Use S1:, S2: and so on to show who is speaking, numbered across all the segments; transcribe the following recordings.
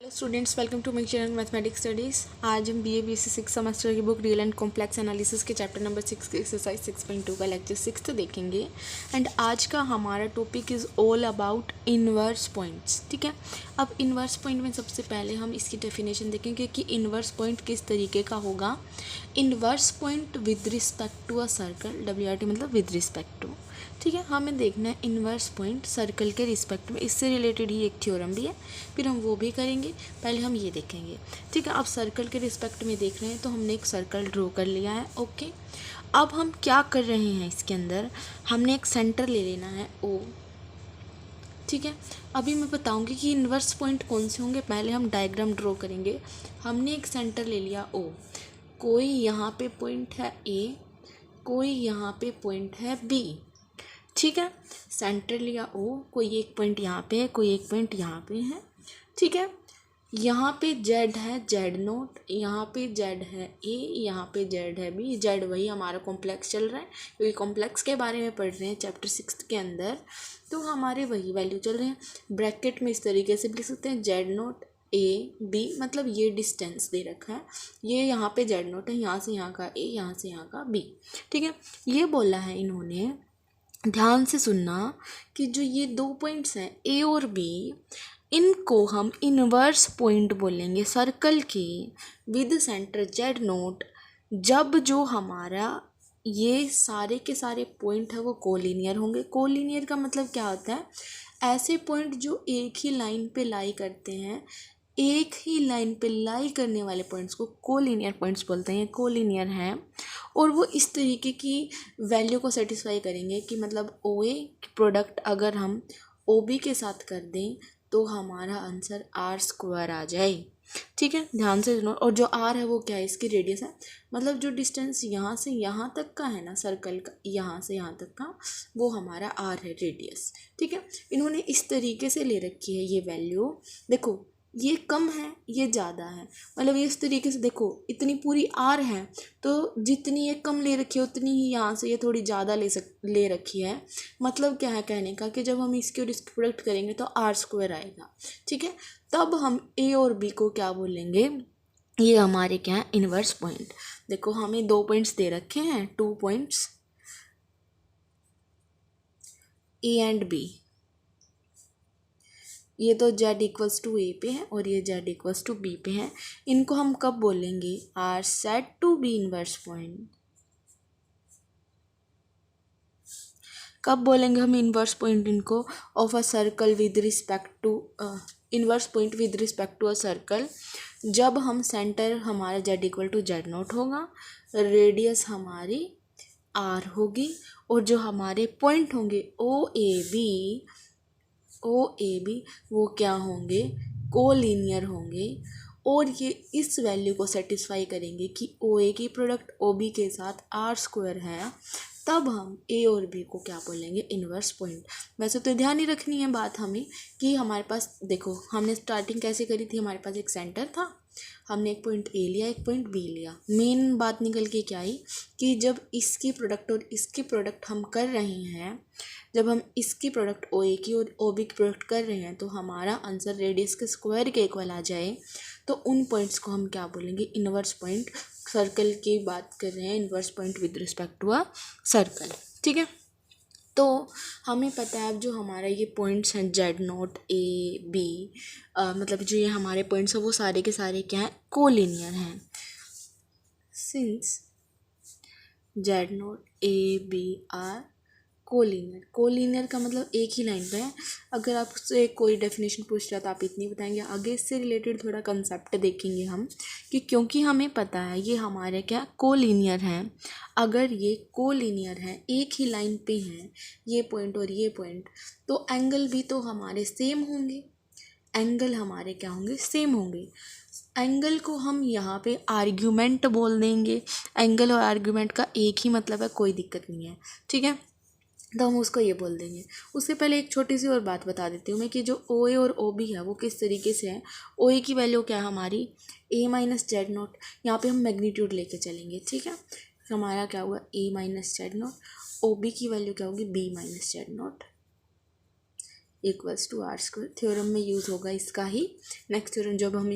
S1: Hello students, welcome to my channel mathematics studies. आज हम BA BSc 6 semester की book real and complex analysis के chapter number 6 के exercise 6.2 का lecture 6 देखेंगे। एंड आज का हमारा topic is all about inverse points. ठीक है, अब इन्वर्स पॉइंट में सबसे पहले हम इसकी डेफिनेशन देखेंगे कि इन्वर्स पॉइंट किस तरीके का होगा। Inverse point with respect to a circle, WRT मतलब विद रिस्पेक्ट टू। ठीक है, हमें देखना है इन्वर्स पॉइंट सर्कल के रिस्पेक्ट में। इससे रिलेटेड ही एक थ्योरम भी है, फिर हम वो भी करेंगे। पहले हम ये देखेंगे। ठीक है, अब सर्कल के रिस्पेक्ट में देख रहे हैं तो हमने एक सर्कल ड्रॉ कर लिया है। ओके, अब हम क्या कर रहे हैं, इसके अंदर हमने एक सेंटर ले लेना है O। ठीक है, अभी मैं बताऊंगी कि इन्वर्स पॉइंट कौन से होंगे। पहले हम डायग्राम ड्रॉ करेंगे। हमने एक सेंटर ले लिया O, कोई यहाँ पे पॉइंट है A, कोई यहाँ पे पॉइंट है B। ठीक है, सेंटर लिया O, कोई एक पॉइंट यहाँ पे है, कोई एक पॉइंट यहाँ पे है। ठीक है, यहाँ पे Z है Z0, यहाँ पे Z है A, यहाँ पे Z है B। Z वही हमारा कॉम्प्लेक्स चल रहा है, क्योंकि कॉम्प्लेक्स के बारे में पढ़ रहे हैं चैप्टर 6 के अंदर, तो हमारे वही वैल्यू चल रहे हैं। ब्रैकेट में इस तरीके से लिख सकते हैं Z0 A B, मतलब ये डिस्टेंस दे रखा है। ये यहाँ पे Z0 है, यहाँ से यहाँ का A, यहाँ से यहाँ का B। ठीक है, ये बोला है इन्होंने, ध्यान से सुनना, कि जो ये दो पॉइंट्स हैं A और B, इनको हम इन्वर्स पॉइंट बोलेंगे सर्कल के विद सेंटर Z0, जब जो हमारा ये सारे के सारे पॉइंट है वो कोलिनियर होंगे। कोलिनियर का मतलब क्या होता है, ऐसे पॉइंट जो एक ही लाइन पे लाई करते हैं। एक ही लाइन पे लाई करने वाले पॉइंट्स को कोलिनियर पॉइंट्स बोलते हैं, कोलिनियर हैं। और वो इस तरीके की वैल्यू को सेटिस्फाई करेंगे कि मतलब OA प्रोडक्ट अगर हम OB के साथ कर दें तो हमारा आंसर R² आ जाए। ठीक है, ध्यान से सुनो। और जो R है वो क्या है, इसकी रेडियस है, मतलब जो डिस्टेंस यहाँ से यहाँ तक का है ना सर्कल का, यहाँ से यहाँ तक का, वो हमारा R है, रेडियस। ठीक है, इन्होंने इस तरीके से ले रखी है ये वैल्यू। देखो, ये कम है, ये ज़्यादा है, मतलब ये इस तरीके से देखो, इतनी पूरी R है, तो जितनी ये कम ले रखी है उतनी ही यहाँ से ये थोड़ी ज़्यादा ले रखी है। मतलब क्या है कहने का, कि जब हम इसके और इसके प्रोडक्ट करेंगे तो R² आएगा। ठीक है, तब हम A और B को क्या बोलेंगे, ये हमारे क्या है, इन्वर्स पॉइंट। देखो, हमें दो पॉइंट्स दे रखे हैं, 2 पॉइंट्स A एंड B। ये तो Z इक्वल्स टू A पे है और ये Z इक्वल्स टू B पे है। इनको हम कब बोलेंगे, are said to be inverse point. कब बोलेंगे हम इन्वर्स पॉइंट इनको, of a circle with respect to inverse point with respect to a circle, जब हम सेंटर हमारा Z इक्वल टू Z0 होगा, रेडियस हमारी R होगी, और जो हमारे पॉइंट होंगे OAB वो क्या होंगे, कोलिनियर होंगे। और ये इस वैल्यू को सेटिस्फाई करेंगे कि OA की प्रोडक्ट OB के साथ R² है, तब हम A और B को क्या बोलेंगे, इन्वर्स पॉइंट। वैसे तो ध्यान ही रखनी है बात हमें, कि हमारे पास देखो, हमने स्टार्टिंग कैसे करी थी, हमारे पास एक सेंटर था, हमने एक पॉइंट A लिया, एक पॉइंट B लिया। मेन बात निकल के क्या आई, कि जब इसकी प्रोडक्ट और इसकी प्रोडक्ट हम कर रहे हैं, जब हम इसकी प्रोडक्ट OA की और OB की प्रोडक्ट कर रहे हैं, तो हमारा आंसर रेडियस के स्क्वायर के इक्वल आ जाए, तो उन पॉइंट्स को हम क्या बोलेंगे, इन्वर्स पॉइंट। सर्कल की बात कर रहे हैं, inverse point with respect to a circle. ठीक है, तो हमें पता है अब जो हमारा ये पॉइंट्स हैं Z0 A B, मतलब जो ये हमारे पॉइंट्स हैं वो सारे के सारे क्या हैं, कोलिनियर हैं। Since Z0 A B are collinear. Collinear का मतलब एक ही लाइन पे है। अगर आपसे कोई डेफिनेशन पूछ रहा तो आप इतनी बताएंगे। आगे इससे रिलेटेड थोड़ा कंसेप्ट देखेंगे हम, कि क्योंकि हमें पता है ये हमारे क्या कोलिनियर हैं। अगर ये कोलिनियर हैं, एक ही लाइन पे हैं ये पॉइंट और ये पॉइंट, तो एंगल भी तो हमारे सेम होंगे। एंगल हमारे क्या होंगे, सेम होंगे। एंगल को हम यहाँ पे आर्ग्यूमेंट बोल देंगे। एंगल और आर्ग्यूमेंट का एक ही मतलब है, कोई दिक्कत नहीं है। ठीक है, तो हम उसको ये बोल देंगे। उससे पहले एक छोटी सी और बात बता देती हूँ मैं, कि जो OA और OB है वो किस तरीके से है। OA की वैल्यू क्या है हमारी, A माइनस Z0। यहाँ पे हम मैग्नीट्यूड लेके चलेंगे। ठीक है, हमारा क्या हुआ, A माइनस Z0। OB की वैल्यू क्या होगी, B minus Z0। Equals to R square. Theorem में यूज़ होगा इसका ही, नेक्स्ट थ्योरम जब हम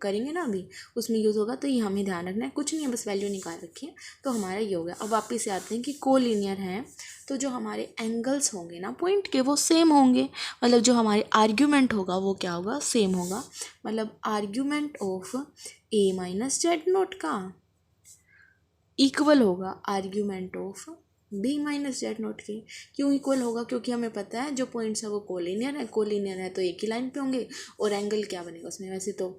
S1: करेंगे ना अभी उसमें यूज़ होगा, तो ये हमें ध्यान रखना है, कुछ नहीं है, बस वैल्यू निकाल रखी है। तो हमारा ये हो गया। अब वापस से आते हैं कि कोलिनियर हैं तो जो हमारे एंगल्स होंगे ना पॉइंट के वो सेम होंगे, मतलब जो हमारे आर्ग्यूमेंट होगा वो क्या होगा, सेम होगा। मतलब argument of A minus Z naught का इक्वल होगा argument of B minus Z naught के। क्यों इक्वल होगा, क्योंकि हमें पता है जो पॉइंट्स है वो कोलिनियर है तो एक ही लाइन पे होंगे। और एंगल क्या बनेगा उसमें, वैसे तो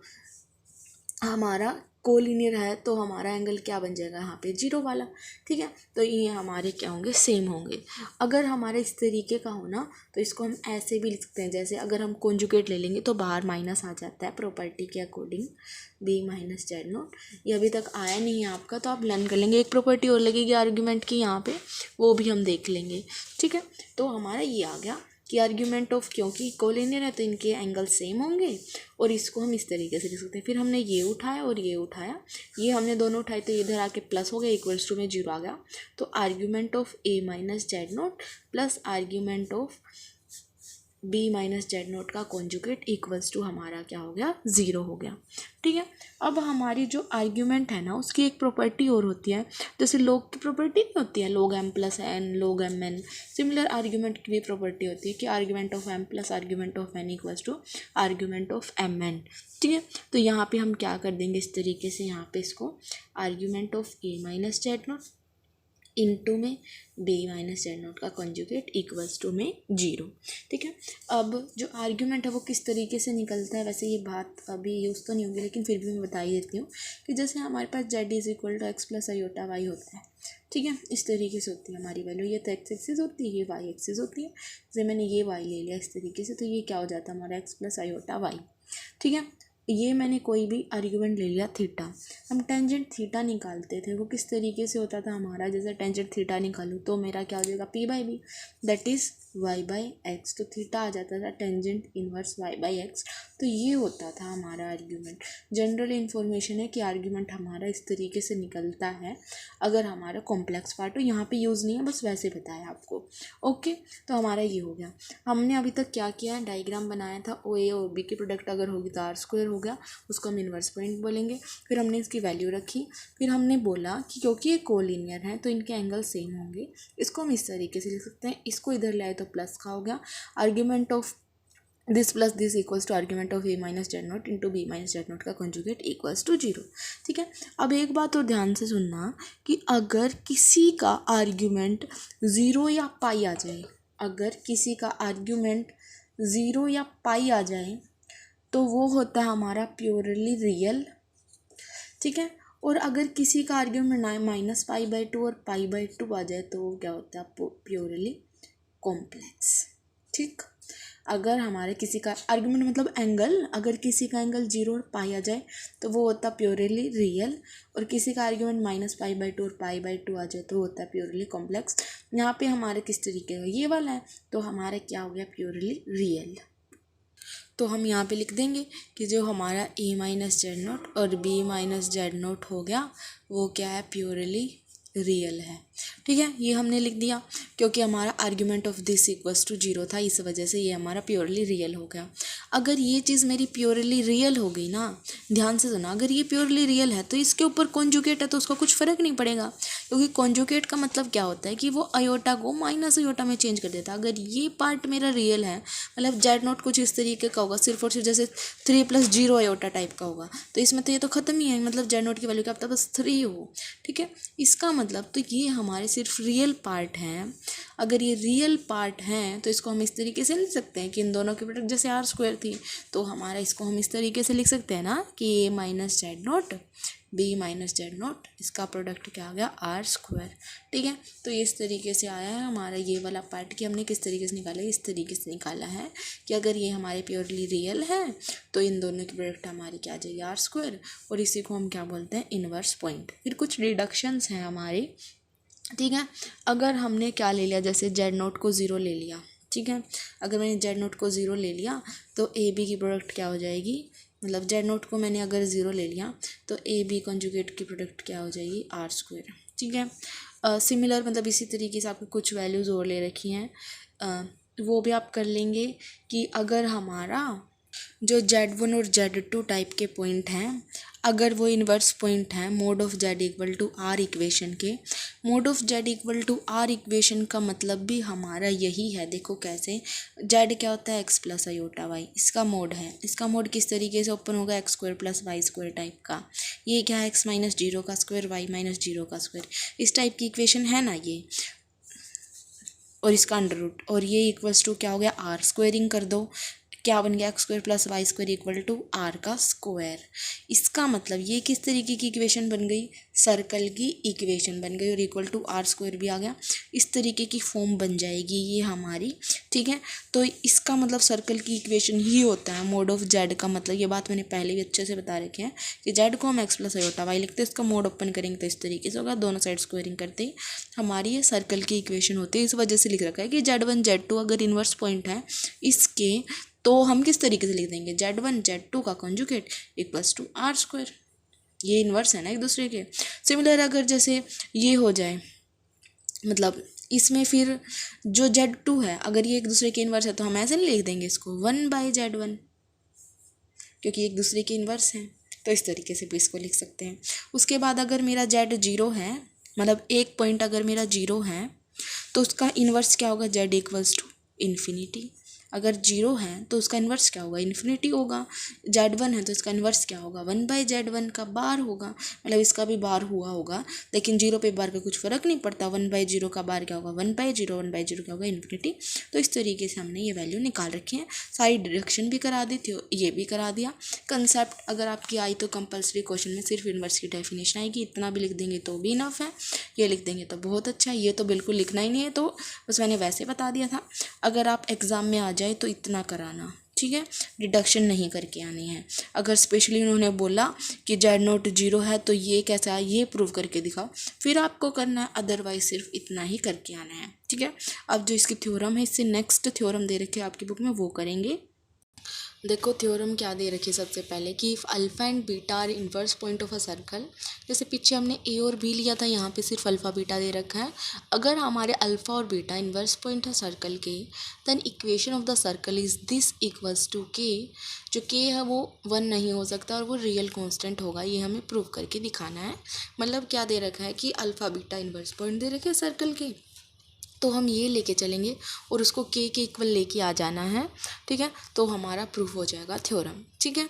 S1: हमारा कोलिनियर है तो हमारा एंगल क्या बन जाएगा यहाँ पे, जीरो वाला। ठीक है, तो ये हमारे क्या होंगे, सेम होंगे। अगर हमारे इस तरीके का हो ना तो इसको हम ऐसे भी लिख सकते हैं, जैसे अगर हम कॉन्जुगेट ले लेंगे तो बाहर माइनस आ जाता है प्रॉपर्टी के according, B minus Z naught. ये अभी तक आया नहीं है आपका, तो आप लर्न कर लेंगे। एक प्रॉपर्टी और लगेगी आर्ग्यूमेंट की यहाँ पे, वो भी हम देख लेंगे। ठीक है, तो हमारा ये आ गया कि आर्ग्यूमेंट ऑफ, क्योंकि कोलिनियर है तो इनके एंगल सेम होंगे। और इसको हम इस तरीके से लिख सकते हैं। फिर हमने ये उठाया और ये उठाया, ये हमने दोनों उठाए तो इधर आके प्लस हो गया, इक्वल्स टू में जीरो आ गया। तो argument of A minus Z naught plus argument of B minus Z naught का कॉन्जुगेट इक्वल्स टू हमारा क्या हो गया, ज़ीरो हो गया। ठीक है, अब हमारी जो आर्ग्यूमेंट है ना उसकी एक प्रॉपर्टी और होती है, जैसे लॉग की प्रॉपर्टी नहीं होती है, log m plus N log m n, similar argument की भी प्रॉपर्टी होती है कि argument of m plus argument of n equals to argument of m n। ठीक है, तो यहाँ पे हम क्या कर देंगे इस तरीके से, यहाँ पे इसको argument of a minus Z naught into में बी माइनस जेड नोट का कॉन्जुगेट इक्वल्स टू में जीरो। ठीक है, अब जो आर्ग्यूमेंट है वो किस तरीके से निकलता है, वैसे ये बात अभी यूज़ तो नहीं होगी लेकिन फिर भी मैं बता ही देती हूँ कि जैसे हमारे पास Z is equal to X plus iota Y होता है। ठीक है, इस तरीके से होती है हमारी वैल्यू, ये तो एक्स एक्सिस होती है, ये वाई एक्सिस होती है। जैसे मैंने ये वाई ले लिया इस तरीके से, तो ये क्या हो जाता है हमारा एक्स प्लस आयोटा वाई। ठीक है, ये मैंने कोई भी आर्ग्यूमेंट ले लिया थीटा, हम टेंजेंट थीटा निकालते थे, वो किस तरीके से होता था हमारा, जैसे टेंजेंट थीटा निकालूँ तो मेरा क्या हो जाएगा, P by B that is Y by X. तो थीटा आ जाता था tangent inverse Y by X. तो ये होता था हमारा आर्ग्यूमेंट। जनरल इन्फॉर्मेशन है कि आर्ग्यूमेंट हमारा इस तरीके से निकलता है अगर हमारा कॉम्प्लेक्स पार्ट हो। यहाँ पे यूज़ नहीं है, बस वैसे बताया आपको। ओके, तो हमारा ये हो गया। हमने अभी तक क्या किया, डायग्राम बनाया था, ओ ए और बी की प्रोडक्ट अगर होगी तो आर स्क्वायर हो गया, उसको हम इन्वर्स पॉइंट बोलेंगे। फिर हमने इसकी वैल्यू रखी, फिर हमने बोला कि क्योंकि ये कोलिनियर है तो इनके एंगल सेम होंगे। इसको हम इस तरीके से लिख सकते हैं, इसको इधर ले आए तो प्लस का हो गया, argument of this plus this equals to argument of A minus Z naught into B minus Z naught का कॉन्जुगेट इक्वल्स टू जीरो। ठीक है, अब एक बात और ध्यान से सुनना कि अगर किसी का आर्ग्यूमेंट ज़ीरो या पाई आ जाए, अगर किसी का आर्ग्यूमेंट ज़ीरो या पाई आ जाए तो वो होता है हमारा प्योरली रियल। ठीक है, और अगर किसी का argument minus pi by two और पाई बाई टू आ जाए तो वो क्या होता है, प्योरली कॉम्प्लेक्स। ठीक, अगर हमारे किसी का आर्ग्यूमेंट मतलब एंगल, अगर किसी का एंगल जीरो और पाई आ जाए तो वो होता है प्योरली रियल, और किसी का argument minus pi by two और पाई बाई टू आ जाए तो वो होता है प्योरली कॉम्प्लेक्स। यहाँ पे हमारे किस तरीके का ये वाला है, तो हमारा क्या हो गया, प्योरली रियल। तो हम यहाँ पे लिख देंगे कि जो हमारा ए माइनस जेड नोट और बी माइनस जेड नोट हो गया वो क्या है, प्योरली रियल है। ठीक है, ये हमने लिख दिया क्योंकि हमारा argument of this equals to zero था, इस वजह से ये हमारा प्योरली रियल हो गया। अगर ये चीज़ मेरी प्योरली रियल हो गई ना, ध्यान से सुना, अगर ये प्योरली रियल है तो इसके ऊपर कॉन्जुगेट है तो उसका कुछ फ़र्क नहीं पड़ेगा, क्योंकि कॉन्जुगेट का मतलब क्या होता है कि वो अयोटा को माइनस अयोटा में चेंज कर देता है। अगर ये पार्ट मेरा रियल है, मतलब जेड नोट कुछ इस तरीके का होगा, सिर्फ और सिर्फ जैसे 3 + 0 अयोटा टाइप का होगा, तो इसमें तो ये तो ख़त्म ही है, मतलब जेड नोट की वैल्यू क्या आपके पास 3 हो। ठीक है, इसका मतलब तो ये हमारे सिर्फ रियल पार्ट हैं। अगर ये रियल पार्ट हैं तो इसको हम इस तरीके से लिख सकते हैं कि इन दोनों की प्रोडक्ट जैसे आर स्क्वायर थी, तो हमारा इसको हम इस तरीके से लिख सकते हैं ना कि A minus Z naught B minus Z naught, इसका प्रोडक्ट क्या आ गया, आर स्क्वायर। ठीक है, तो इस तरीके से आया है हमारा ये वाला पार्ट कि हमने किस तरीके से निकाला है, इस तरीके से निकाला है कि अगर ये हमारे प्योरली रियल है तो इन दोनों की प्रोडक्ट हमारी क्या आ जाएगी, आर स्क्वायर, और इसी को हम क्या बोलते हैं, इन्वर्स पॉइंट। फिर कुछ डिडक्शंस हैं हमारी। ठीक है, अगर हमने क्या ले लिया, जैसे जेड नोट को ज़ीरो ले लिया। ठीक है, अगर मैंने जेड नोट को ज़ीरो ले लिया तो ए बी की प्रोडक्ट क्या हो जाएगी, मतलब जेड नोट को मैंने अगर ज़ीरो ले लिया तो ए बी कॉन्जुगेट की प्रोडक्ट क्या हो जाएगी, आर स्क्वायर। ठीक है, सिमिलर मतलब इसी तरीके से आपको कुछ वैल्यूज़ और ले रखी हैं। वो भी आप कर लेंगे कि अगर हमारा जो Z1 और Z2 टाइप के पॉइंट हैं, अगर वो इन्वर्स पॉइंट हैं mod of Z equal to R equation के, mod of Z equal to R equation का मतलब भी हमारा यही है। देखो कैसे, Z क्या होता है x प्लस आयोटा वाई, इसका मोड है। इसका मोड किस तरीके से ओपन होगा, X square plus Y square type का। ये क्या है, x माइनस जीरो का स्क्वायर वाई माइनस जीरो का स्क्वायर, इस टाइप की इक्वेशन है ना ये, और इसका अंडर रूट, और ये इक्वल्स टू क्या हो गया, आर स्क्वायरिंग कर दो, क्या बन गया, X square plus Y square equal to R का स्क्वायर। इसका मतलब ये किस तरीके की इक्वेशन बन गई, सर्कल की इक्वेशन बन गई, और इक्वल टू आर स्क्वायर भी आ गया। इस तरीके की फॉर्म बन जाएगी ये हमारी, ठीक है। तो इसका मतलब सर्कल की इक्वेशन ही होता है मोड ऑफ जेड का मतलब। ये बात मैंने पहले भी अच्छे से बता रखे हैं कि जेड को हम एक्स प्लस आयोटा वाई लिखते हैं, इसका मोड ओपन करेंगे तो इस तरीके से होगा, दोनों साइड स्क्वायरिंग करते ही हमारी ये सर्कल की इक्वेशन होती है। इस वजह से लिख रखा है कि Z1 Z2 अगर इन्वर्स पॉइंट है इसके, तो हम किस तरीके से लिख देंगे, Z1 Z2 का conjugate equals to R square. ये इन्वर्स है ना एक दूसरे के। सिमिलर अगर जैसे ये हो जाए, मतलब इसमें फिर जो Z2 है अगर ये एक दूसरे के इन्वर्स है तो हम ऐसे नहीं लिख देंगे इसको 1/Z1, क्योंकि एक दूसरे के इन्वर्स हैं। तो इस तरीके से भी इसको लिख सकते हैं। उसके बाद अगर मेरा Z 0 है, मतलब एक पॉइंट अगर मेरा 0 है तो उसका इन्वर्स क्या होगा, Z इक्वल्स टू इन्फिनिटी। अगर 0 है तो उसका इन्वर्स क्या होगा, इन्फिनिटी होगा। Z1 है तो इसका इन्वर्स क्या होगा, 1/Z1 का बार होगा, मतलब इसका भी बार हुआ होगा, लेकिन 0 पे बार का कुछ फ़र्क नहीं पड़ता। 1/0 का बार क्या होगा, 1/0, 1/0 क्या होगा, इन्फिनिटी। तो इस तरीके से हमने ये वैल्यू निकाल रखी है। सारी डिडक्शन भी करा दी थी, ये भी करा दिया। कंसेप्ट अगर आपकी आई तो कंपलसरी क्वेश्चन में सिर्फ इन्वर्स की डेफिनेशन आएगी, इतना भी लिख देंगे तो भी इनफ है। ये लिख देंगे तो बहुत अच्छा है, ये तो बिल्कुल लिखना ही नहीं है, तो बस मैंने वैसे बता दिया था। अगर आप एग्ज़ाम में आ जाए तो इतना कराना, ठीक है, डिडक्शन नहीं करके आनी है। अगर स्पेशली उन्होंने बोला कि जेड नोट 0 है तो ये कैसा है, ये प्रूव करके दिखाओ, फिर आपको करना है, अदरवाइज सिर्फ इतना ही करके आना है, ठीक है। अब जो इसकी थ्योरम है, इससे नेक्स्ट थ्योरम दे रखे आपकी बुक में, वो करेंगे। देखो थ्योरम क्या दे रखी है सबसे पहले कि if alpha and beta are inverse point of a circle, जैसे पीछे हमने ए और बी लिया था, यहाँ पे सिर्फ अल्फ़ा बीटा दे रखा है। अगर हमारे अल्फ़ा और बीटा इन्वर्स पॉइंट है सर्कल के, then equation of the circle is this equals to K. जो के है वो 1 नहीं हो सकता और वो रियल कांस्टेंट होगा, ये हमें प्रूव करके दिखाना है। मतलब क्या दे रखा है कि अल्फ़ा बीटा इन्वर्स पॉइंट दे रखे हैं सर्कल के, तो हम ये लेके चलेंगे और उसको के इक्वल लेके आ जाना है, ठीक है। तो हमारा प्रूफ हो जाएगा थ्योरम, ठीक है।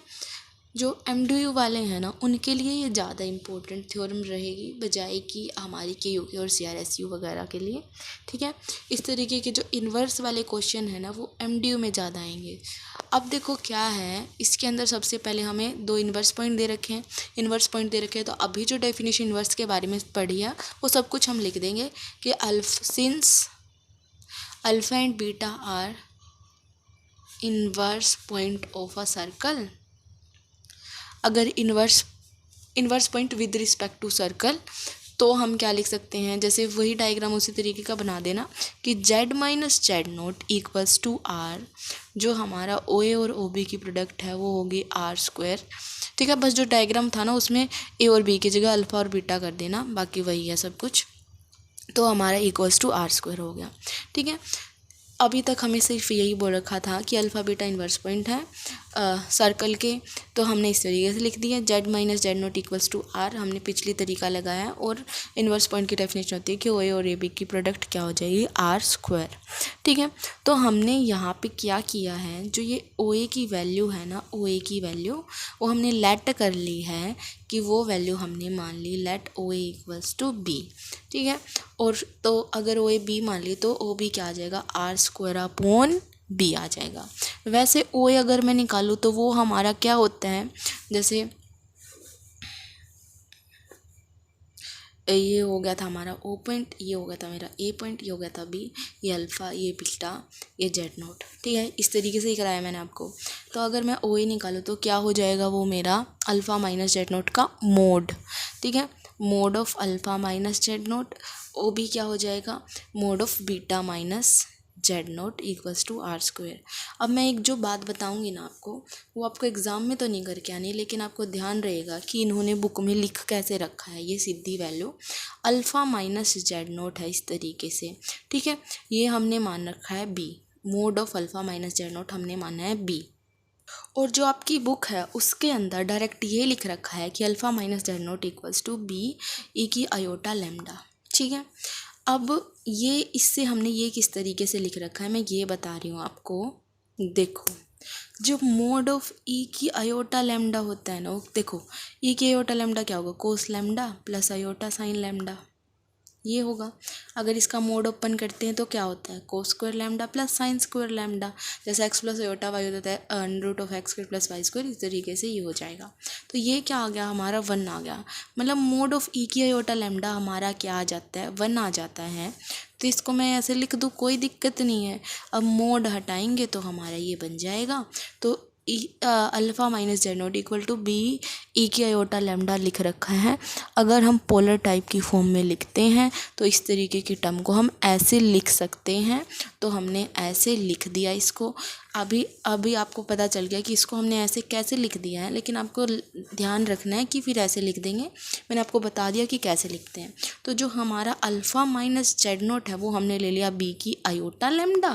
S1: जो MDU वाले हैं ना, उनके लिए ये ज़्यादा इम्पोर्टेंट थ्योरम रहेगी बजाय कि हमारी KU के और CRSU वगैरह के लिए, ठीक है। इस तरीके के जो इन्वर्स वाले क्वेश्चन है ना, वो MDU में ज़्यादा आएंगे। अब देखो क्या है, इसके अंदर सबसे पहले हमें 2 इन्वर्स पॉइंट दे रखे हैं, इन्वर्स पॉइंट दे रखे हैं, तो अभी जो डेफिनेशन इन्वर्स के बारे में पढ़ी है वो सब कुछ हम लिख देंगे कि since alpha and beta are inverse point of a circle, अगर inverse point with respect to circle, तो हम क्या लिख सकते हैं, जैसे वही डायग्राम उसी तरीके का बना देना कि Z minus Z naught equals to R, जो हमारा OA और OB की प्रोडक्ट है वो होगी R स्क्वायर, ठीक है। बस जो डायग्राम था ना उसमें A और B की जगह अल्फ़ा और बीटा कर देना, बाकी वही है सब कुछ, तो हमारा इक्वल्स टू R स्क्वायर हो गया, ठीक है। अभी तक हमें सिर्फ यही बोल रखा था कि अल्फ़ा बीटा इन्वर्स पॉइंट है सर्कल के, तो हमने इस तरीके से लिख दिया Z minus Z naught equals to R, हमने पिछली तरीका लगाया। और इन्वर्स पॉइंट की डेफिनेशन होती है कि OA और AB की प्रोडक्ट क्या हो जाएगी, R स्क्वायर, ठीक है। तो हमने यहाँ पे क्या किया है, जो ये OA की वैल्यू है ना, OA की वैल्यू वो हमने लेट कर ली है कि वो वैल्यू हमने मान ली let OA equals to B, ठीक है। और तो अगर OA B मान ली तो OB क्या आ जाएगा, R स्क्वायर अपॉन B आ जाएगा। वैसे OA अगर मैं निकालूँ तो वो हमारा क्या होता है, जैसे ये हो गया था हमारा O पॉइंट, ये हो गया था मेरा A पॉइंट, ये हो गया था B, ये अल्फ़ा, ये बीटा, ये जेड नोट, ठीक है। इस तरीके से ही कराया मैंने आपको। तो अगर मैं OA निकालूँ तो क्या हो जाएगा, वो मेरा अल्फ़ा माइनस जेड नोट का मोड, ठीक है, mod of alpha minus Z naught. OB क्या हो जाएगा, mod of beta minus Z naught equals to R square. अब मैं एक जो बात बताऊंगी ना आपको, वो आपको एग्ज़ाम में तो नहीं करके आनी, लेकिन आपको ध्यान रहेगा कि इन्होंने बुक में लिख कैसे रखा है। ये सीधी value alpha minus Z naught है इस तरीके से, ठीक है। ये हमने मान रखा है B, mode of alpha minus Z not हमने माना है बी। और जो आपकी बुक है उसके अंदर डायरेक्ट ये लिख रखा है कि alpha minus Z naught equals to B E की आयोटा लैम्डा। ठीक है, अब ये इससे हमने ये किस तरीके से लिख रखा है मैं ये बता रही हूँ आपको। देखो, जो मोड ऑफ ई की आयोटा लैम्डा होता है ना, वो देखो ई की आयोटा लैम्डा क्या होगा, cos lambda plus iota sine lambda, ये होगा। अगर इसका मोड ओपन करते हैं तो क्या होता है, cos square lambda plus sine square lambda, जैसे एक्स प्लस आयोटा वाई होता है under root of X square plus Y square, इस तरीके से ये हो जाएगा। तो ये क्या आ गया हमारा, 1 आ गया। मतलब मोड ऑफ ई की आयोटा लैम्डा हमारा क्या आ जाता है, 1 आ जाता है। तो इसको मैं ऐसे लिख दूँ, कोई दिक्कत नहीं है। अब मोड हटाएंगे तो हमारा ये बन जाएगा। तो alpha minus Z naught equal to B E की आयोटा लैम्डा लिख रखा है। अगर हम पोलर टाइप की फॉर्म में लिखते हैं तो इस तरीके की टर्म को हम ऐसे लिख सकते हैं। तो हमने ऐसे लिख दिया इसको। अभी आपको पता चल गया कि इसको हमने ऐसे कैसे लिख दिया है, लेकिन आपको ध्यान रखना है कि फिर ऐसे लिख देंगे। मैंने आपको बता दिया कि कैसे लिखते हैं। तो जो हमारा अल्फ़ा माइनस जेड नॉट है वो हमने ले लिया बी की आयोटा लैम्डा।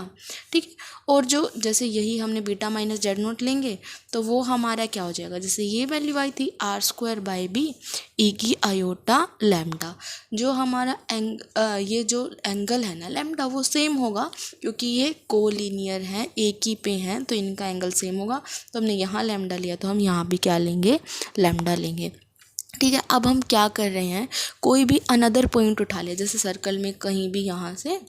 S1: ठीक है, और जो जैसे यही हमने बीटा माइनस जेड नॉट लेंगे तो वो हमारा क्या हो जाएगा, जैसे ये वैल्यू आई थी R square by B E की आयोटा लैम्डा। जो हमारा ये जो एंगल है ना लैम्डा, वो सेम होगा क्योंकि ये कोलिनियर हैं, एक ही पे हैं, तो इनका एंगल सेम होगा। तो हमने यहाँ लैम्डा लिया तो हम यहाँ भी क्या लेंगे, लैम्डा लेंगे। ठीक है, अब हम क्या कर रहे हैं, कोई भी अनदर पॉइंट उठा लिया, जैसे सर्कल में कहीं भी यहाँ से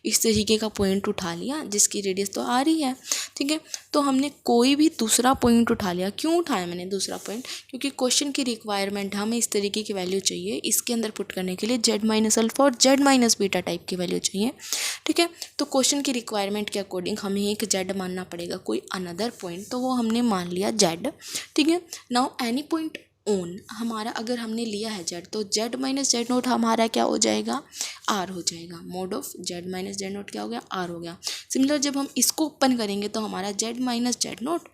S1: इस तरीके का पॉइंट उठा लिया जिसकी रेडियस तो आ रही है। ठीक है, तो हमने कोई भी दूसरा पॉइंट उठा लिया। क्यों उठाया मैंने दूसरा पॉइंट, क्योंकि क्वेश्चन की रिक्वायरमेंट हमें इस तरीके की वैल्यू चाहिए। इसके अंदर पुट करने के लिए जेड माइनस अल्फा और जेड माइनस बीटा टाइप की वैल्यू चाहिए। ठीक है, तो क्वेश्चन की रिक्वायरमेंट के अकॉर्डिंग हमें एक जेड मानना पड़ेगा, कोई अनदर पॉइंट, तो वो हमने मान लिया जेड। ठीक है, नाउ एनी पॉइंट ओन हमारा अगर हमने लिया है जेड, तो जेड माइनस जेड नोट हमारा क्या हो जाएगा, आर हो जाएगा। Mod of Z minus Z note क्या हो गया, आर हो गया। सिमिलर जब हम इसको ओपन करेंगे तो हमारा Z minus Z note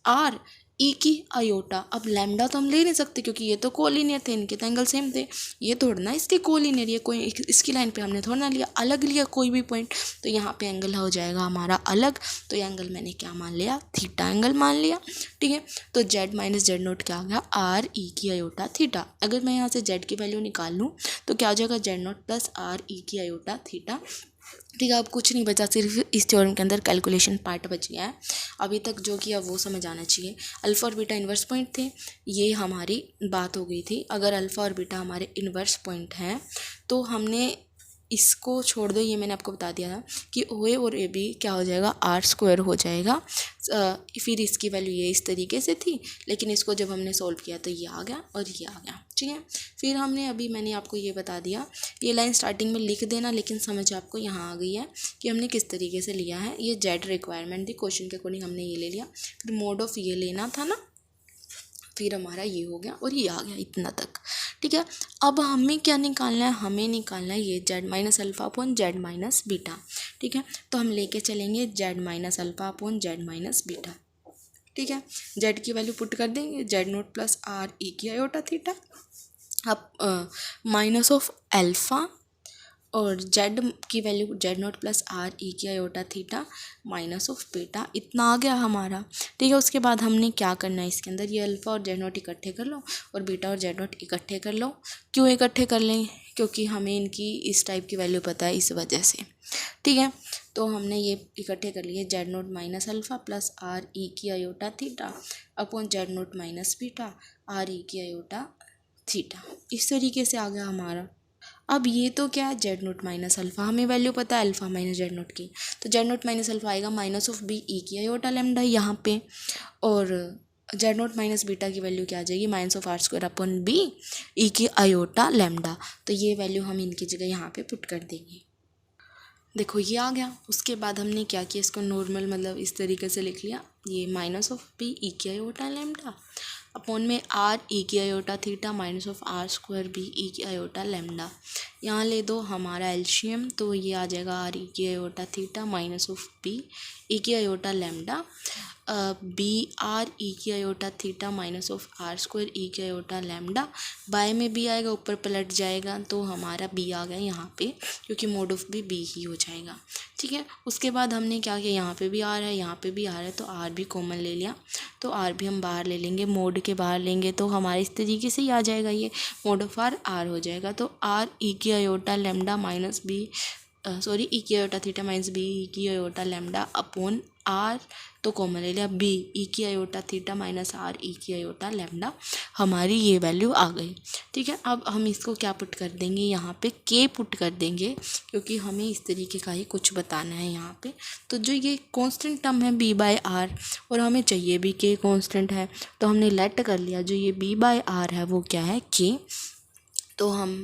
S1: are E की आयोटा। अब लैम्डा तो हम ले नहीं सकते क्योंकि ये तो कोलिनियर थे, इनके तो एंगल सेम थे। ये थोड़ा ना इसके कोलिनियर, ये कोई इसकी लाइन पे हमने थोड़ा ना लिया, अलग लिया कोई भी पॉइंट, तो यहाँ पे एंगल हो जाएगा हमारा अलग। तो ये एंगल मैंने क्या मान लिया, थीटा एंगल मान लिया। ठीक है, तो जेड माइनस जेड नोट क्या आ गया, आर ई की आयोटा थीटा। अगर मैं यहाँ से जेड की वैल्यू निकाल लूँ तो क्या हो जाएगा, Z naught plus R E की आयोटा थीटा। ठीक है, अब कुछ नहीं बचा, सिर्फ इस थ्योरम के अंदर कैलकुलेशन पार्ट बच गया है। अभी तक जो किया वो समझ आना चाहिए। अल्फ़ा और बीटा इन्वर्स पॉइंट थे, ये हमारी बात हो गई थी। अगर अल्फ़ा और बीटा हमारे इन्वर्स पॉइंट हैं तो हमने इसको छोड़ दो, ये मैंने आपको बता दिया था कि ओ ए और ए बी क्या हो जाएगा, आर स्क्वायर हो जाएगा। फिर इसकी वैल्यू ये इस तरीके से थी, लेकिन इसको जब हमने सॉल्व किया तो ये आ गया और ये आ गया। ठीक है, फिर हमने अभी मैंने आपको ये बता दिया, ये लाइन स्टार्टिंग में लिख देना, लेकिन समझ आपको यहाँ आ गई है कि हमने किस तरीके से लिया है। ये जेड रिक्वायरमेंट थी, क्वेश्चन के अकॉर्डिंग हमने ये ले लिया। फिर मोड ऑफ ये लेना था ना, फिर हमारा ये हो गया और ये आ गया इतना तक। ठीक है, अब हमें क्या निकालना है, हमें निकालना है ये Z minus alpha upon Z minus beta. ठीक है, तो हम लेके चलेंगे Z minus alpha upon Z minus beta. ठीक है, जेड की वैल्यू पुट कर देंगे, Z naught plus R E की आयोटा थीटा। अब माइनस ऑफ अल्फ़ा और जेड की value Z naught plus R E की iota theta minus of beta, इतना आ गया हमारा। ठीक है, उसके बाद हमने क्या करना है, इसके अंदर ये अल्फ़ा और जेड नोट इकट्ठे कर लो और बीटा और जेड नोट इकट्ठे कर लो। क्यों इकट्ठे कर लें, क्योंकि हमें इनकी इस टाइप की वैल्यू पता है, इस वजह से। ठीक है, तो हमने ये इकट्ठे कर लिए, Z naught minus alpha plus R E की iota theta upon Z naught minus beta R E की आयोटा थीटा। इस तरीके से आ गया हमारा। अब ये तो क्या है, जेड नोट माइनस अल्फ़ा, हमें वैल्यू पता है अल्फ़ा माइनस जेड नोट की, तो जेड नोट माइनस अल्फ़ा आएगा माइनस ऑफ बी ई की आयोटा लैम्डा यहाँ पे, और जेड नोट माइनस बीटा की वैल्यू क्या आ जाएगी, minus of R square upon B E की आयोटा लैम्डा। तो ये वैल्यू हम इनकी जगह यहाँ पे पुट कर देंगे। देखो ये आ गया। उसके बाद हमने क्या किया, इसको नॉर्मल मतलब इस तरीके से लिख लिया, ये माइनस ऑफ बी ई की आयोटा लैम्डा अपॉन में आर ई की iota theta minus of R square B E की आयोटा लैम्डा। यहाँ ले दो हमारा एलसीएम, तो ये आ जाएगा आर ई की iota theta minus of B E की iota lambda B R E की iota theta minus of R square E की आयोटा लैम्डा, बाय में बी आएगा ऊपर पलट जाएगा तो हमारा बी आ गया यहाँ पे, क्योंकि मोड ऑफ बी ही हो जाएगा। ठीक है, उसके बाद हमने क्या किया, यहाँ पे भी आर है यहाँ पे भी आर है तो आर भी कॉमन ले लिया, तो आर भी हम बाहर ले लेंगे, मोड के बाहर लेंगे तो हमारे इस तरीके से ही आ जाएगा, ये मोड ऑफ आर हो जाएगा। तो आर ई की iota lambda minus B E की iota theta minus B E की आयोटा लैम्डा अपॉन आर, तो कॉमन ले लिया बी ई की iota theta minus R E की आयोटा लैम्डा, हमारी ये वैल्यू आ गई। ठीक है, अब हम इसको क्या पुट कर देंगे, यहाँ पे के पुट कर देंगे, क्योंकि हमें इस तरीके का ही कुछ बताना है यहाँ पे। तो जो ये कांस्टेंट टर्म है बी बाय आर, और हमें चाहिए भी के कांस्टेंट है, तो हमने लेट कर लिया जो ये बी बाय आर है वो क्या है के, तो हम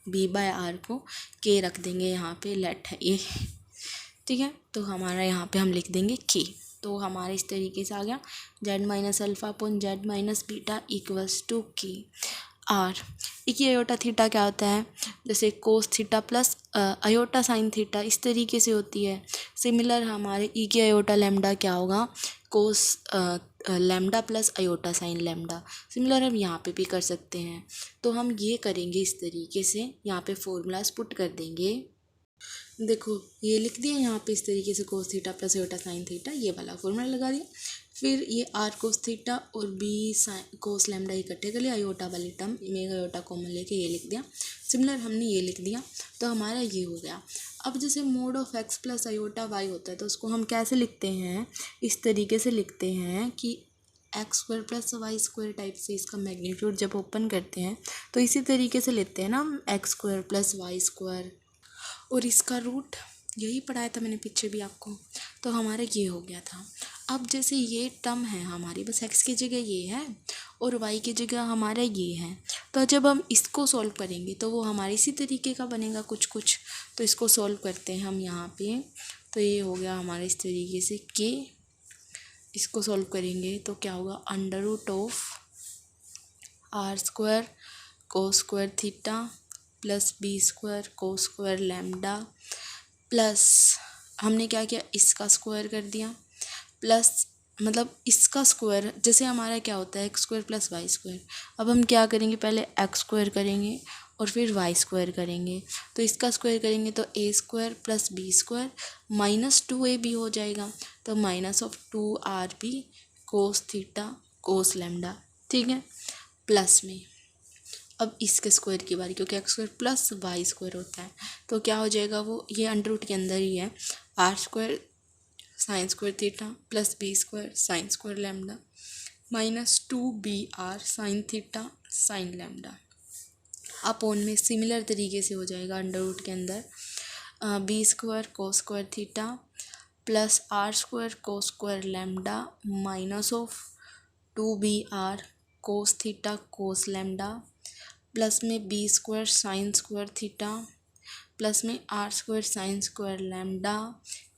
S1: बी बाय आर को के रख देंगे, यहाँ पे लेट है ये। ठीक है, तो हमारा यहाँ पे हम लिख देंगे के, तो हमारे इस तरीके से आ गया Z minus alpha upon Z minus beta equals to K R. E की आयोटा थीटा क्या होता है, जैसे cos theta plus iota sine theta इस तरीके से होती है। सिमिलर हमारे ई की आयोटा लैम्डा क्या होगा, cos lambda plus iota sine lambda. Similar हम यहाँ पे भी कर सकते हैं, तो हम ये करेंगे इस तरीके से, यहाँ पे फॉर्मूलाज पुट कर देंगे। देखो ये लिख दिया यहाँ पे इस तरीके से, कोस theta plus iota sine theta, ये वाला फॉर्मूला लगा दिया। फिर ये आर कोस थीटा और बी साइन कोस लैम्डा इकट्ठे कर लिया, आयोटा वाली टर्म में आयोटा कॉमन लेके ये लिख दिया। सिमिलर हमने ये लिख दिया, तो हमारा ये हो गया। अब जैसे mod of X plus iota Y होता है, तो उसको हम कैसे लिखते हैं, इस तरीके से लिखते हैं कि X square plus Y square type से इसका मैग्नीट्यूड जब ओपन करते हैं तो इसी तरीके से लेते हैं ना हम, X square plus Y square, और इसका रूट यही पढ़ाया था मैंने पीछे भी आपको, तो हमारा ये हो गया था। अब जैसे ये टर्म है हमारी, बस एक्स की जगह ये है और वाई की जगह हमारा ये है, तो जब हम इसको सॉल्व करेंगे तो वो हमारे इसी तरीके का बनेगा कुछ कुछ। तो इसको सॉल्व करते हैं हम यहाँ पे, तो ये हो गया हमारे इस तरीके से के, इसको सॉल्व करेंगे तो क्या होगा, under root of R square cos square theta plus B square cos square lambda, plus हमने क्या किया, इसका स्क्वायर कर दिया, प्लस मतलब इसका स्क्वायर, जैसे हमारा क्या होता है X square plus Y square, अब हम क्या करेंगे, पहले एक्स स्क्वायर करेंगे और फिर वाई स्क्वायर करेंगे, तो इसका स्क्वायर करेंगे तो A square plus B square minus 2ab हो जाएगा, तो minus of 2rb cos theta cos lambda. ठीक है, प्लस में अब इसके स्क्वायर की बारी, क्योंकि X square plus Y square होता है, तो क्या हो जाएगा, वो ये अंडर रूट के अंदर ही है, R square sine square theta plus B square sine square lambda minus 2br sine theta sine lambda, upon में सिमिलर तरीके से हो जाएगा अंडर रूट के अंदर B square cos square theta plus R square cos square lambda minus of 2br cos theta cos lambda, plus में B square sine square theta plus में R square sine square lambda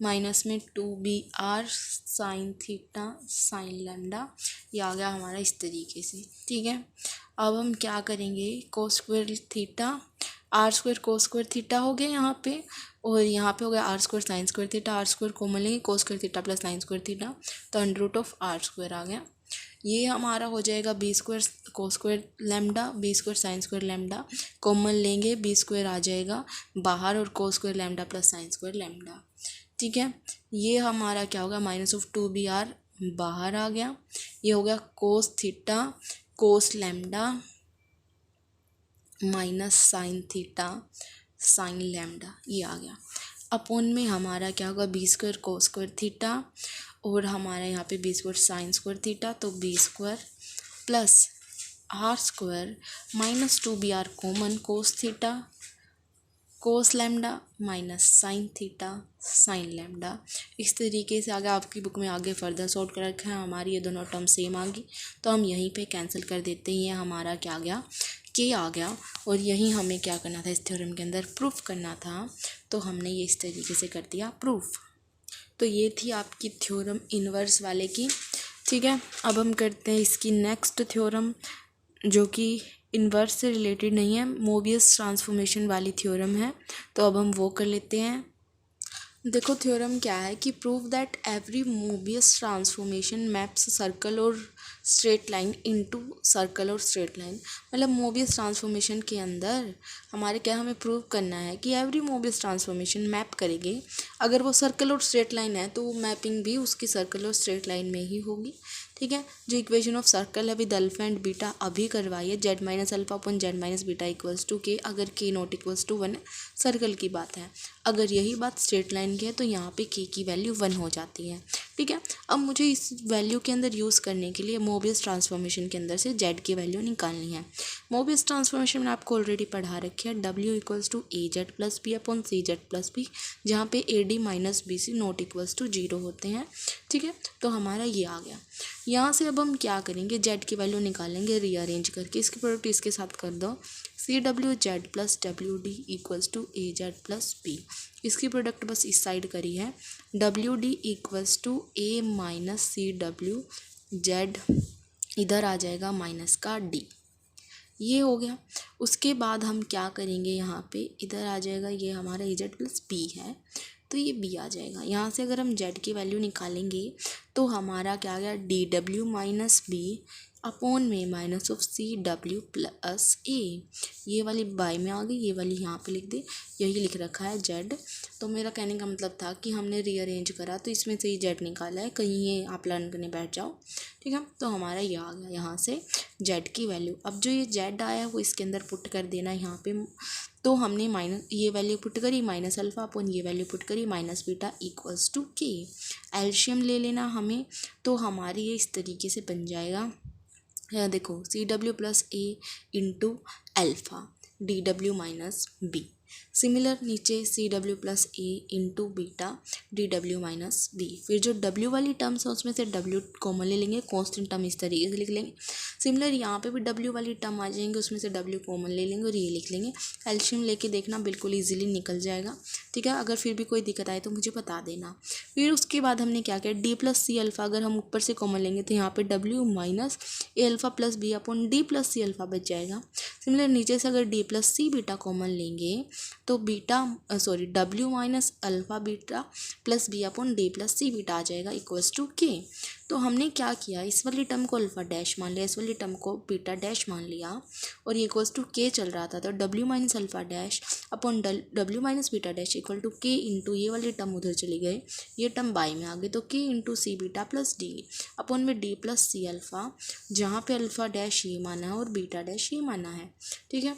S1: minus में 2br sine theta sine lambda, ये आ गया हमारा इस तरीके से। ठीक है, अब हम क्या करेंगे, cos square theta R square cos square theta हो गया यहाँ पे, और यहाँ पे हो गया R square sine square theta, R square common लेंगे cos square theta plus sine square theta, तो under root of R square आ गया। ये हमारा हो जाएगा B square cos square lambda B square sine square lambda, common लेंगे B square आ जाएगा बाहर और cos square lambda plus sine square lambda. ठीक है, ये हमारा क्या होगा, माइनस ऑफ 2br बाहर आ गया, ये हो गया cos theta cos lambda minus sine theta sine lambda, ये आ गया। अपॉन में हमारा क्या होगा, B square cos square theta और हमारा यहाँ पे B square sine square theta, तो B square plus R square minus 2br common cos theta cos lambda minus sine theta sine lambda, इस तरीके से आगे आपकी बुक में आगे फर्दर सॉल्व कर रखा है। हमारी ये दोनों टर्म सेम आ गई, तो हम यहीं पे कैंसिल कर देते हैं, ये हमारा क्या आ गया, के आ गया, और यही हमें क्या करना था, इस थ्योरम के अंदर प्रूफ करना था, तो हमने ये इस तरीके से कर दिया प्रूफ। तो ये थी आपकी थ्योरम इन्वर्स वाले की। ठीक है, अब हम करते हैं इसकी नेक्स्ट थ्योरम, जो कि इन्वर्स से रिलेटेड नहीं है, मोबियस ट्रांसफॉर्मेशन वाली थ्योरम है, तो अब हम वो कर लेते हैं। देखो थ्योरम क्या है कि prove that every Mobius transformation maps circle और स्ट्रेट लाइन इनटू सर्कल और स्ट्रेट लाइन। मतलब मोबियस ट्रांसफॉर्मेशन के अंदर हमारे क्या हमें प्रूव करना है कि एवरी मोबियस ट्रांसफॉर्मेशन मैप करेगी, अगर वो सर्कल और स्ट्रेट लाइन है तो वो मैपिंग भी उसकी सर्कल और स्ट्रेट लाइन में ही होगी। ठीक है, जो इक्वेशन ऑफ सर्कल है विद अल्फा एंड बीटा अभी करवाइए, Z minus alpha upon Z minus beta equals to K, अगर के नॉट इक्वल्स टू 1 सर्कल की बात है। अगर यही बात स्ट्रेट लाइन की है तो यहाँ पे के की वैल्यू 1 हो जाती है। ठीक है, अब मुझे इस वैल्यू के अंदर यूज़ करने के लिए मोबियस ट्रांसफॉर्मेशन के अंदर से जेड की वैल्यू निकालनी है। मोबियस ट्रांसफॉर्मेशन मैंने आपको ऑलरेडी पढ़ा रखी है, W equals to A Z plus B upon C Z plus B, जहाँ पे A D minus B C not equals to 0 होते हैं। ठीक है, तो हमारा ये आ गया। यहाँ से अब हम क्या करेंगे, जेड की वैल्यू निकालेंगे रीअरेंज करके, इसकी प्रोडक्ट इसके साथ कर दो, C W Z plus W D equals to A Z plus B. इसकी प्रोडक्ट बस इस साइड करी है, W D equals to A minus C W Z, इधर आ जाएगा माइनस का डी, ये हो गया। उसके बाद हम क्या करेंगे, यहाँ पे इधर आ जाएगा, ये हमारा ए जेड प्लस बी है तो ये बी आ जाएगा। यहाँ से अगर हम जेड की वैल्यू निकालेंगे तो हमारा क्या आ गया, D W minus B upon में minus of C W plus A, ये वाली बाय में आ गई, ये वाली यहाँ पे लिख दी, यही लिख रखा है जेड। तो मेरा कहने का मतलब था कि हमने रीअरेंज करा तो इसमें से ही जेड निकाला है, कहीं ये आप लर्न करने बैठ जाओ। ठीक है, तो हमारा ये आ गया यहाँ से जेड की वैल्यू। अब जो ये जेड आया है वो इसके अंदर पुट कर देना यहाँ पे, तो हमने माइनस ये वैल्यू पुट करी माइनस अल्फा अपन ये वैल्यू पुट करी माइनस बीटा इक्वल्स टू के, एल्शियम ले लेना हमें, तो हमारी ये इस तरीके से बन जाएगा। देखो C W plus A into alpha D W minus B, similar नीचे C W plus A into beta D W minus B. फिर जो डब्ल्यू वाली टर्म्स है उसमें से डब्ल्यू कॉमन ले लेंगे, कॉन्स्टेंट टर्म इस तरीके से लिख लेंगे। सिमिलर यहाँ पे भी डब्ल्यू वाली टर्म आ जाएंगे, उसमें से डब्ल्यू कॉमन ले लेंगे और ये लिख लेंगे। एल्शियम लेके देखना बिल्कुल ईजिली निकल जाएगा। ठीक है, अगर फिर भी कोई दिक्कत आए तो मुझे बता देना। फिर उसके बाद हमने क्या किया, डी प्लस सी अल्फ़ा अगर हम ऊपर से कॉमन लेंगे तो यहाँ पे W minus A alpha plus B upon D plus C alpha बच जाएगा। सिमिलर नीचे से अगर D plus C beta common लेंगे तो W minus alpha beta plus B upon D plus C beta आ जाएगा इक्वल्स टू के। तो हमने क्या किया, इस वाली टर्म को अल्फ़ा डैश मान लिया, इस वाली टर्म को बीटा डैश मान लिया और ये इक्वल्स टू के चल रहा था, तो W minus alpha dash upon W minus beta dash equal to K into ये वाली टर्म उधर चली गई, ये टर्म बाई में आ गई, तो K into C beta plus D upon में डी प्लस सी अल्फ़ा, जहाँ पे अल्फ़ा डैश ये माना है और बीटा डैश ये माना है। ठीक है,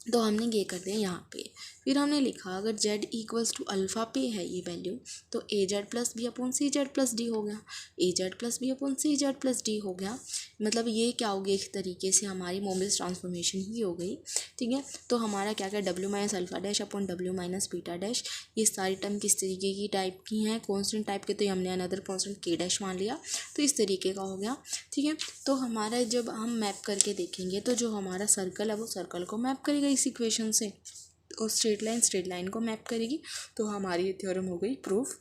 S1: तो हमने ये कर दिया यहाँ पे। फिर हमने लिखा अगर z इक्वल्स टू अल्फ़ा पे है ये वैल्यू तो ए Z plus B upon C Z plus D हो गया, ए Z plus B upon C Z plus D हो गया। मतलब ये क्या हो गया, एक तरीके से हमारी मोबियस ट्रांसफॉर्मेशन ही हो गई। ठीक है, तो हमारा क्या क्या W minus alpha dash upon W minus beta dash, ये सारी टर्म किस तरीके की टाइप की हैं, कॉन्स्टेंट टाइप के, तो हमने अनदर कॉन्स्टेंट के डैश मान लिया, तो इस तरीके का हो गया। ठीक है, तो हमारा जब हम मैप करके देखेंगे तो जो हमारा सर्कल है वो सर्कल को मैप करेगा इस इक्वेशन से, और स्ट्रेट लाइन को मैप करेगी। तो हमारी ये थ्योरम हो गई प्रूफ।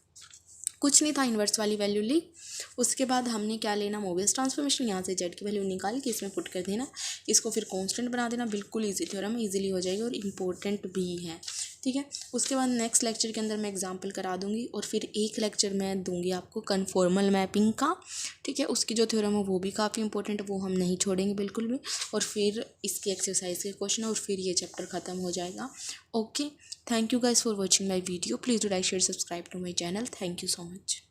S1: कुछ नहीं था, इन्वर्स वाली वैल्यू ली, उसके बाद हमने क्या लेना, मोबियस ट्रांसफॉर्मेशन, यहाँ से जेड की वैल्यू निकाल के इसमें पुट कर देना, इसको फिर कांस्टेंट बना देना। बिल्कुल इजी थ्योरम, इजीली हो जाएगी और इम्पोर्टेंट भी है। ठीक है, उसके बाद नेक्स्ट लेक्चर के अंदर मैं एग्जांपल करा दूंगी और फिर एक लेक्चर मैं दूंगी आपको कन्फॉर्मल मैपिंग का। ठीक है, उसकी जो थ्योरम है वो भी काफ़ी इंपॉर्टेंट है, वो हम नहीं छोड़ेंगे बिल्कुल भी, और फिर इसकी एक्सरसाइज के क्वेश्चन और फिर ये चैप्टर ख़त्म हो जाएगा। Okay, thank you guys for watching my video, please do like share subscribe to my channel. Thank you so much.